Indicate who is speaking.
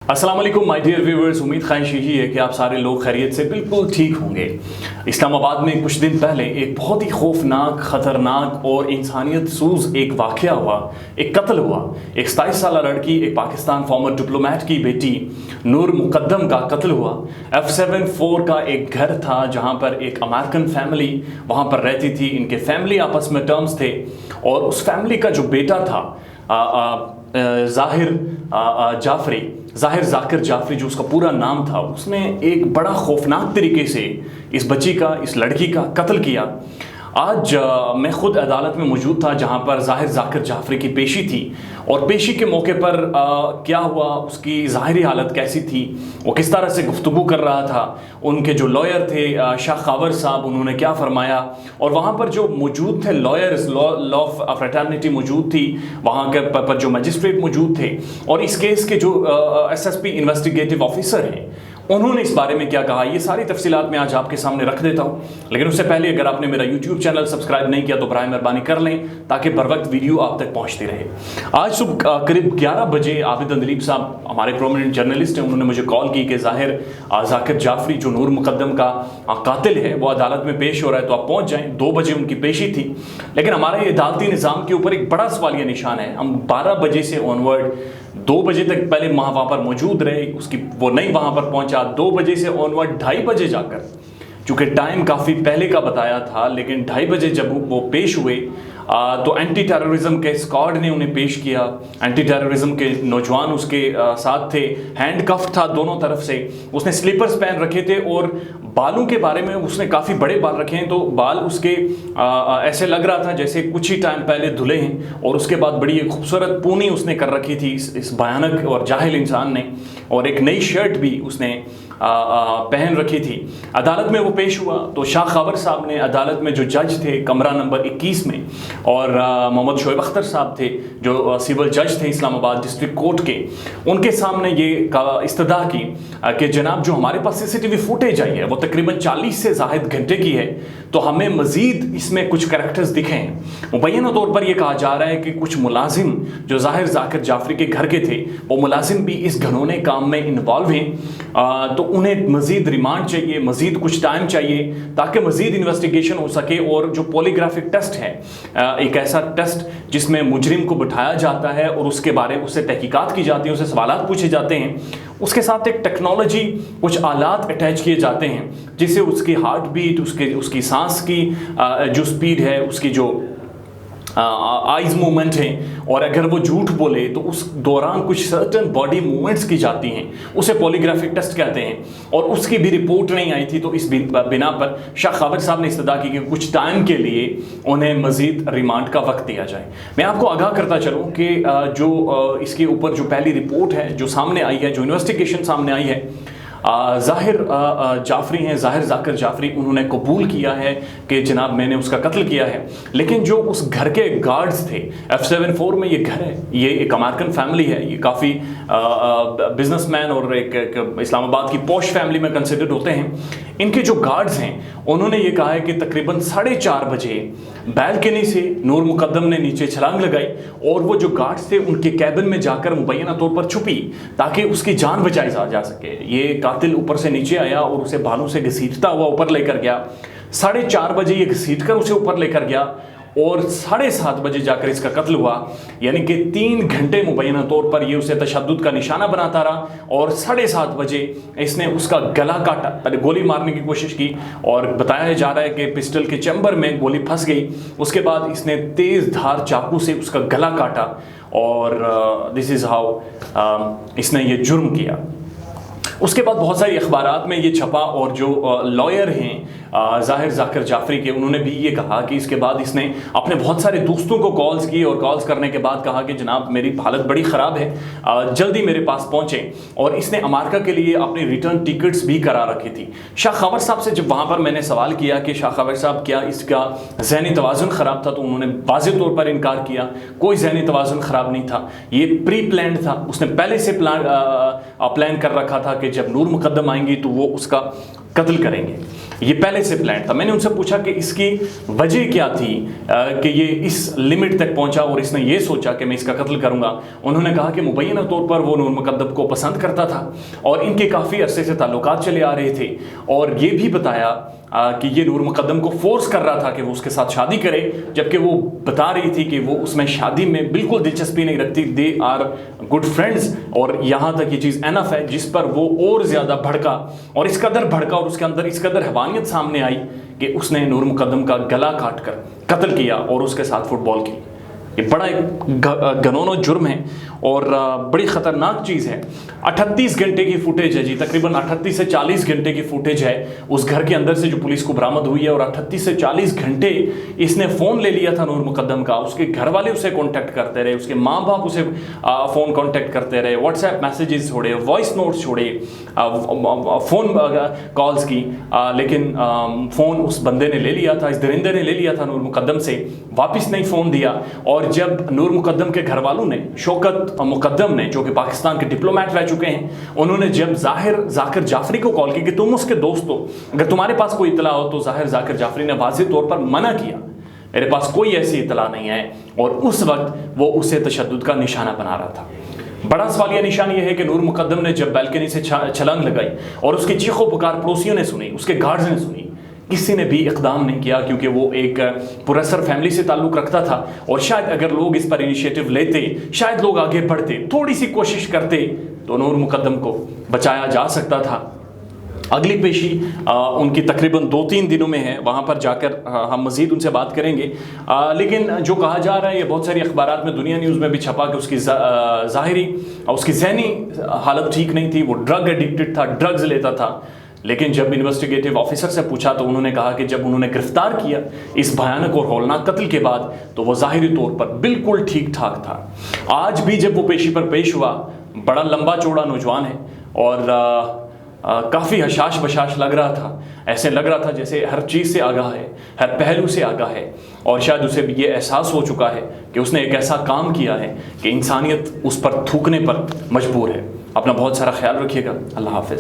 Speaker 1: अस्सलाम वालेकुम my dear viewers, उम्मीद ख्वाहिश यही है कि आप सारे लोग खैरियत से बिल्कुल ठीक होंगे। इस्लामाबाद में कुछ दिन पहले एक बहुत ही खौफनाक, ख़तरनाक और इंसानियत सूज एक वाक़या हुआ, एक कत्ल हुआ। एक 27 साल लड़की, एक पाकिस्तान फॉर्मर डिप्लोमेट की बेटी नूर मुकद्दम का कत्ल हुआ। F74 का एक घर था जहाँ पर एक अमेरिकन फैमिली वहाँ पर रहती थी। इनके फैमिली आपस में टर्म्स थे और उस फैमिली का जो बेटा था ज़ाहिर ज़ाकिर जाफरी, जो उसका पूरा नाम था, उसने एक बड़ा खौफनाक तरीके से इस बच्ची का, इस लड़की का कत्ल किया। आज मैं ख़ुद अदालत में मौजूद था जहां पर ज़ाहिर ज़ाकिर जाफरी की पेशी थी और पेशी के मौके पर क्या हुआ, उसकी ज़ाहिरी हालत कैसी थी, वो किस तरह से गुफ्तगू कर रहा था, उनके जो लॉयर थे शाह खावर साहब, उन्होंने क्या फरमाया, और वहाँ पर जो मौजूद थे लॉयर्स, लॉ फ्रेटर्निटी मौजूद थी, वहाँ के पर जो मजिस्ट्रेट मौजूद थे, और इस केस के जो SSP इन्वेस्टिगेटिव ऑफिसर हैं, उन्होंने इस बारे में क्या कहा, ये सारी तफसीलात मैं आज आपके सामने रख देता हूँ। लेकिन उससे पहले अगर आपने मेरा YouTube चैनल सब्सक्राइब नहीं किया तो बराए मेहरबानी कर लें ताकि बर वक्त वीडियो आप तक पहुँचती रहे। आज सुबह करीब 11 बजे आबिद अंदलीब साहब, हमारे प्रोमिनेंट जर्नलिस्ट हैं, उन्होंने मुझे कॉल की कि ज़ाहिर ज़ाकिर जाफरी जो नूर मुकद्दम का कातिल है वो अदालत में पेश हो रहा है, तो आप पहुँच जाएँ। 2 बजे उनकी पेशी थी, लेकिन हमारे ये अदालती निज़ाम के ऊपर एक बड़ा सवालिया निशान है। हम 12 बजे से ऑनवर्ड 2 बजे तक पहले वहाँ पर मौजूद रहे, उसकी वो नहीं वहाँ पर पहुँचा। 2 बजे से ऑनवर्ड 2:30 बजे जाकर, चूँकि टाइम काफ़ी पहले का बताया था, लेकिन 2:30 बजे जब वो पेश हुए तो एंटी टेररिज्म के स्क्वाड ने उन्हें पेश किया। एंटी टेररिज्म के नौजवान उसके साथ थे, हैंडकफ था दोनों तरफ से, उसने स्लीपर्स पहन रखे थे और बालों के बारे में उसने काफ़ी बड़े बाल रखे हैं, तो बाल उसके ऐसे लग रहा था जैसे कुछ ही टाइम पहले धुले हैं। और उसके बाद बड़ी खूबसूरत पूनी उसने कर रखी थी इस भयानक और जाहिल इंसान ने, और एक नई शर्ट भी उसने पहन रखी थी। अदालत में वो पेश हुआ तो शाह खावर साहब ने, अदालत में जो जज थे कमरा नंबर 21 में, और मोहम्मद शोएब अख्तर साहब थे जो सिविल जज थे इस्लामाबाद डिस्ट्रिक्ट कोर्ट के, उनके सामने ये इस्तदा की कि जनाब जो हमारे पास CCTV फुटेज आई है वो तकरीबन 40 से ज़ायद घंटे की है, तो हमें मज़ीद इसमें कुछ करैक्टर्स दिखे हैं। मुबैना तौर पर यह कहा जा रहा है कि कुछ मुलाजिम जो ज़ाहिर ज़ाकिर जाफरी के घर के थे, वो मुलाजिम भी इस घनौने काम में इन्वॉल्व हैं, तो उन्हें मज़ीद रिमांड चाहिए, मज़ीद कुछ टाइम चाहिए ताकि मज़ीद इन्वेस्टिगेशन हो सके। और जो पॉलीग्राफिक टेस्ट है, एक ऐसा टेस्ट जिसमें मुजरिम को बिठाया जाता है और उसके बारे में उससे तहकीकात की जाती है, उससे सवालात पूछे जाते हैं, उसके साथ एक टेक्नोलॉजी, कुछ आलात अटैच किए जाते हैं जिससे उसकी हार्ट बीट, उसकी सांस की जो स्पीड है, उसकी जो आइज मूवमेंट हैं, और अगर वो झूठ बोले तो उस दौरान कुछ सर्टन बॉडी मूवमेंट्स की जाती हैं, उसे पॉलीग्राफिक टेस्ट कहते हैं। और उसकी भी रिपोर्ट नहीं आई थी, तो इस बिना पर शाह खावर साहब ने इस्तदा की कि कुछ टाइम के लिए उन्हें मज़ीद रिमांड का वक्त दिया जाए। मैं आपको आगाह करता चलूँ कि जो इसके ऊपर जो पहली रिपोर्ट है जो सामने आई है, जो इन्वेस्टिगेशन सामने आई है, ज़ाहिर जाफरी हैं, ज़ाहिर ज़ाकिर जाफरी, उन्होंने कबूल किया है कि जनाब मैंने उसका कत्ल किया है। लेकिन जो उस घर के गार्ड्स थे, F74 में ये घर है, ये एक अमेरिकन फैमिली है, ये काफ़ी बिजनेसमैन और एक इस्लामाबाद की पॉश फैमिली में कंसिडर्ड होते हैं। इनके जो गार्ड्स हैं उन्होंने ये कहा है कि तकरीबन 4:30 बजे बैल्कनी से नूर मुकद्दम ने नीचे छलांग लगाई और वो जो गार्ड्स थे उनके कैबिन में जाकर मुबैना तौर पर छुपी ताकि उसकी जान बचाई जा सके। ये कातिल ऊपर से नीचे आया और उसे बालों से घसीटता हुआ ऊपर लेकर गया। 4:30 बजे ये घसीट कर उसे ऊपर लेकर गया और 7:30 बजे जाकर इसका कत्ल हुआ। यानी कि 3 घंटे मुबैना तौर पर ये उसे तशद्दुद का निशाना बनाता रहा और 7:30 बजे इसने उसका गला काटा। पहले गोली मारने की कोशिश की और बताया जा रहा है कि पिस्टल के चैम्बर में गोली फंस गई। उसके बाद इसने तेज़ धार चाकू से उसका गला काटा और दिस इज़ हाउ इसने ये जुर्म किया। उसके बाद बहुत सारी अखबारात में ये छपा और जो लॉयर हैं ज़ाहिर ज़ाकिर जाफरी के, उन्होंने भी ये कहा कि इसके बाद इसने अपने बहुत सारे दोस्तों को कॉल्स की और कॉल्स करने के बाद कहा कि जनाब मेरी हालत बड़ी ख़राब है, जल्दी मेरे पास पहुँचें। और इसने अमेरिका के लिए अपनी रिटर्न टिकट्स भी करा रखी थी। शाह खावर साहब से जब वहाँ पर मैंने सवाल किया कि शाह खावर साहब क्या इसका ज़हनी तवाज़ुन ख़राब था, तो उन्होंने वाज़ेह तौर पर इनकार किया, कोई ज़हनी तवाज़ुन ख़राब नहीं था, ये प्री प्लान्ड था। उसने पहले से प्लान कर रखा था कि जब नूर मुकद्दम आएंगी तो वो उसका कत्ल करेंगे। ये पहले से प्लान था। मैंने उनसे पूछा कि इसकी वजह क्या थी कि ये इस लिमिट तक पहुंचा और इसने ये सोचा कि मैं इसका कत्ल करूंगा। उन्होंने कहा कि मुबैना तौर पर वो नूर मुकद्दम को पसंद करता था और इनके काफ़ी अरसे से ताल्लुकात चले आ रहे थे, और ये भी बताया कि ये नूर मुकद्दम को फोर्स कर रहा था कि वो उसके साथ शादी करे, जबकि वो बता रही थी कि वो उसमें शादी में बिल्कुल दिलचस्पी नहीं रखती, दे आर गुड फ्रेंड्स। और यहाँ तक ये चीज़ एनफ है जिस पर वो और ज़्यादा भड़का, और इस कदर भड़का और उसके अंदर इस कदर हैवानियत सामने आई कि उसने नूर मुकद्दम का गला काट कर कत्ल किया और उसके साथ फुटबॉल की। ये बड़ा एक घनौना जुर्म है और बड़ी ख़तरनाक चीज़ है। 38 घंटे की फुटेज है जी, तकरीबन 38 से 40 घंटे की फुटेज है उस घर के अंदर से जो पुलिस को बरामद हुई है। और 38 से 40 घंटे इसने फ़ोन ले लिया था नूर मुकद्दम का, उसके घर वाले उसे कांटेक्ट करते रहे, उसके माँ बाप उसे फ़ोन कांटेक्ट करते रहे, व्हाट्सएप मैसेजेस छोड़े, वॉइस नोट्स छोड़े, फ़ोन कॉल्स की, लेकिन फ़ोन उस बंदे ने ले लिया था, इस दरिंदे ने ले लिया था नूर मुकद्दम से, वापस नहीं फ़ोन दिया। और जब नूर मुकद्दम के घर वालों ने, शौकत मुकद्दम ने जो कि पाकिस्तान के डिप्लोमेट रह चुके हैं, उन्होंने जब जाकिर जाफरी को कॉल की कि तुम उसके दोस्त हो, अगर तुम्हारे पास कोई इतला हो, तो जाकिर जाफरी ने वाज़ेह तौर पर मना किया, मेरे पास कोई ऐसी इतला नहीं है। और उस वक्त वो उसे तशद्दुद का निशाना बना रहा था। बड़ा सवाल यह निशान ये है कि नूर मुकद्दम ने जब बैल्कनी से छलांग लगाई और उसकी चीखों पुकार पड़ोसियों ने सुनी, उसके गार्ड्स ने सुनी, किसी ने भी इक़दाम नहीं किया, क्योंकि वो एक पुरअसर फैमिली से ताल्लुक़ रखता था। और शायद अगर लोग इस पर इनिशिएटिव लेते, शायद लोग आगे बढ़ते, थोड़ी सी कोशिश करते, तो नूर मुकद्दम को बचाया जा सकता था। अगली पेशी उनकी तकरीबन 2-3 दिनों में है, वहाँ पर जाकर हम मज़ीद उनसे बात करेंगे। लेकिन जो कहा जा रहा है, ये बहुत सारी अखबारात में, दुनिया न्यूज़ में भी छपा कि उसकी ज़ाहिरी उसकी ज़हनी हालत ठीक नहीं थी, वो ड्रग एडिक्टेड था, ड्रग्स लेता था। लेकिन जब इन्वेस्टिगेटिव ऑफिसर से पूछा तो उन्होंने कहा कि जब उन्होंने गिरफ्तार किया इस भयानक और हौलनाक कत्ल के बाद, तो वह ज़ाहिरी तौर पर बिल्कुल ठीक ठाक था। आज भी जब वो पेशी पर पेश हुआ, बड़ा लंबा चौड़ा नौजवान है और काफ़ी हशाश बशाश लग रहा था। ऐसे लग रहा था जैसे हर चीज़ से आगाह है, हर पहलू से आगाह है, और शायद उसे भी ये एहसास हो चुका है कि उसने एक ऐसा काम किया है कि इंसानियत उस पर थूकने पर मजबूर है। अपना बहुत सारा ख्याल रखिएगा। अल्लाह हाफ़िज़।